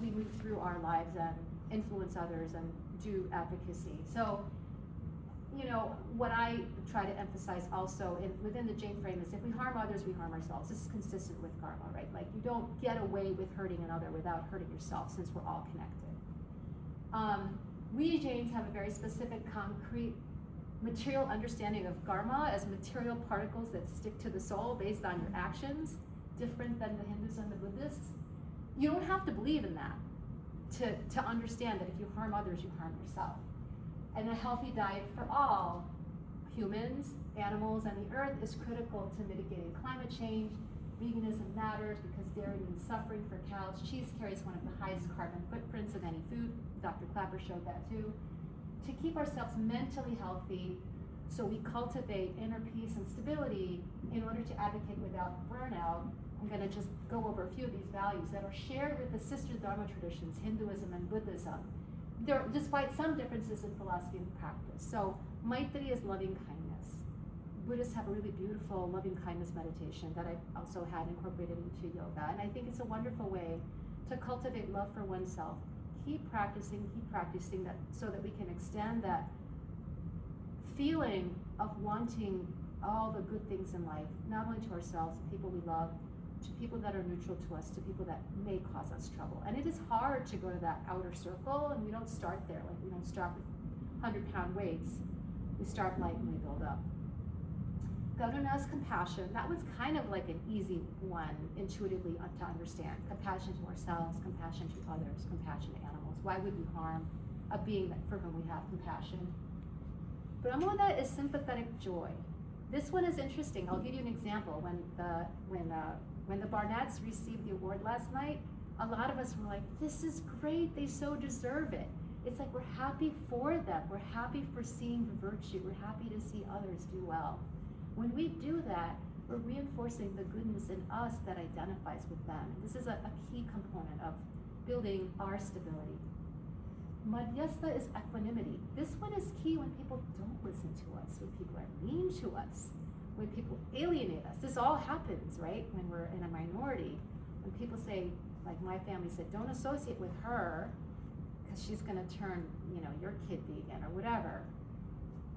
we move through our lives and influence others and do advocacy. So, what I try to emphasize also within the Jane frame is if we harm others, we harm ourselves. This is consistent with karma, right? Like you don't get away with hurting another without hurting yourself, since we're all connected. We Jains have a very specific, concrete, material understanding of karma as material particles that stick to the soul based on your actions, different than the Hindus and the Buddhists. You don't have to believe in that to understand that if you harm others, you harm yourself. And a healthy diet for all, humans, animals, and the earth is critical to mitigating climate change. Veganism matters because dairy means suffering for cows. Cheese carries one of the highest carbon footprints of any food. Dr. Clapper showed that too. To keep ourselves mentally healthy, so we cultivate inner peace and stability in order to advocate without burnout, I'm going to just go over a few of these values that are shared with the sister Dharma traditions, Hinduism and Buddhism. Despite some differences in philosophy and practice. So Maitri is loving kindness. Buddhists have a really beautiful loving kindness meditation that I also had incorporated into yoga. And I think it's a wonderful way to cultivate love for oneself. Keep practicing that so that we can extend that feeling of wanting all the good things in life, not only to ourselves, people we love, to people that are neutral to us, to people that may cause us trouble. And it is hard to go to that outer circle, and we don't start there. Like we don't start with 100-pound weights. We start light and we build up. Karuna is compassion. That was kind of like an easy one intuitively to understand. Compassion to ourselves, compassion to others, compassion to animals. Why would we harm a being for whom we have compassion? Pramoda is sympathetic joy. This one is interesting. I'll give you an example. When the Barnetts received the award last night, a lot of us were like, this is great, they so deserve it. It's like we're happy for them. We're happy for seeing the virtue. We're happy to see others do well. When we do that, we're reinforcing the goodness in us that identifies with them. This is a key component of building our stability. Madhyastha is equanimity. This one is key when people don't listen to us, when people are mean to us, when people alienate us. This all happens, right? When we're in a minority. When people say, like my family said, don't associate with her because she's going to turn, your kid vegan or whatever.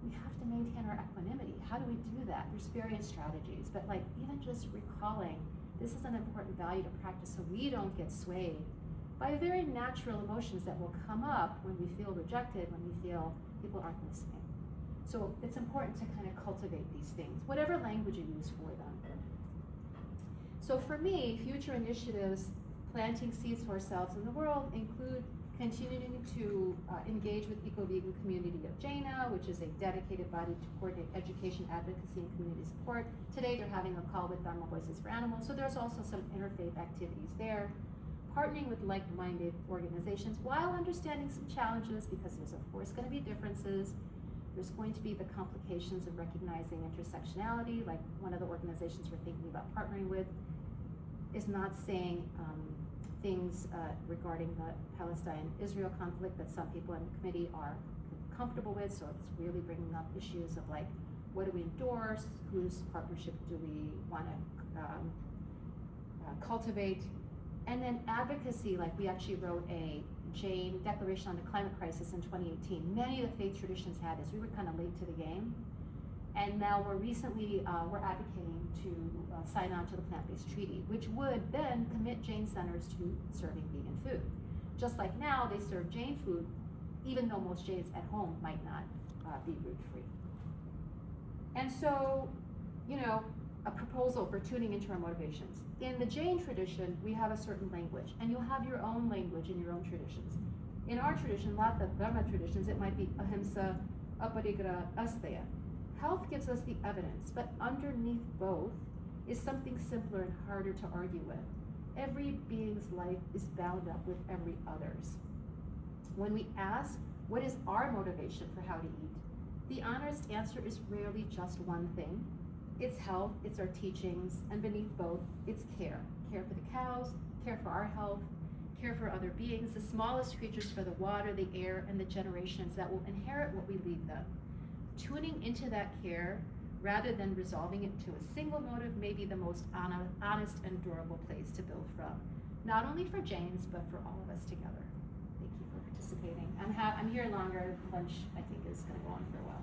We have to maintain our equanimity. How do we do that? There's various strategies, but like even just recalling, this is an important value to practice so we don't get swayed by very natural emotions that will come up when we feel rejected, when we feel people aren't listening. So it's important to kind of cultivate these things, whatever language you use for them. So for me, future initiatives planting seeds for ourselves in the world include continuing to engage with Eco-Vegan Community of Jaina, which is a dedicated body to coordinate education, advocacy, and community support. Today they're having a call with Dharma Voices for Animals, so there's also some interfaith activities there. Partnering with like-minded organizations while understanding some challenges, because there's of course going to be differences. There's going to be the complications of recognizing intersectionality, like one of the organizations we're thinking about partnering with is not saying things regarding the Palestine-Israel conflict that some people in the committee are comfortable with, so it's really bringing up issues of like, what do we endorse, whose partnership do we want to cultivate, and then advocacy, like we actually wrote a Jain Declaration on the Climate Crisis in 2018. Many of the faith traditions had this. We were kind of late to the game. And now we're advocating to sign on to the Plant-Based Treaty, which would then commit Jain centers to serving vegan food. Just like now, they serve Jain food, even though most Jains at home might not be root-free. And so, a proposal for tuning into our motivations. In the Jain tradition, we have a certain language, and you'll have your own language in your own traditions. In our tradition, a lot of the Dharma traditions, it might be ahimsa, aparigraha, asteya. Health gives us the evidence, but underneath both is something simpler and harder to argue with. Every being's life is bound up with every other's. When we ask, what is our motivation for how to eat? The honest answer is rarely just one thing. It's health, it's our teachings, and beneath both, it's care. Care for the cows, care for our health, care for other beings, the smallest creatures for the water, the air, and the generations that will inherit what we leave them. Tuning into that care, rather than resolving it to a single motive, may be the most honest and durable place to build from. not only for James, but for all of us together. Thank you for participating. I'm here longer. Lunch, I think, is going to go on for a while.